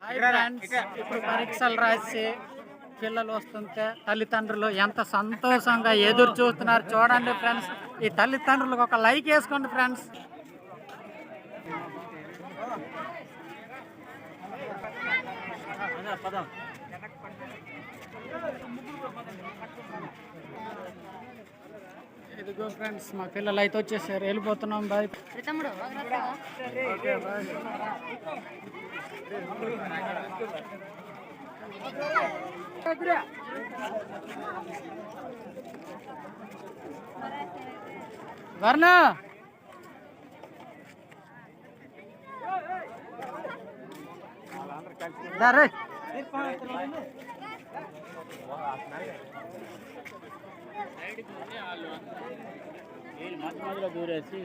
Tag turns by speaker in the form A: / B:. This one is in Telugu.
A: హాయ్ ఫ్రెండ్స్, ఇప్పుడు పరీక్షలు రాసి పిల్లలు వస్తుంటే తల్లిదండ్రులు ఎంత సంతోషంగా ఎదురు చూస్తున్నారు చూడండి ఫ్రెండ్స్. ఈ తల్లిదండ్రులకు ఒక లైక్ వేసుకోండి ఫ్రెండ్స్. ఇదిగో ఫ్రెండ్స్, మా పిల్లలు అయితే వచ్చేసారు, వెళ్ళిపోతున్నాం. బాయ్. వర్ణ రే మధ్యలో దూరేసి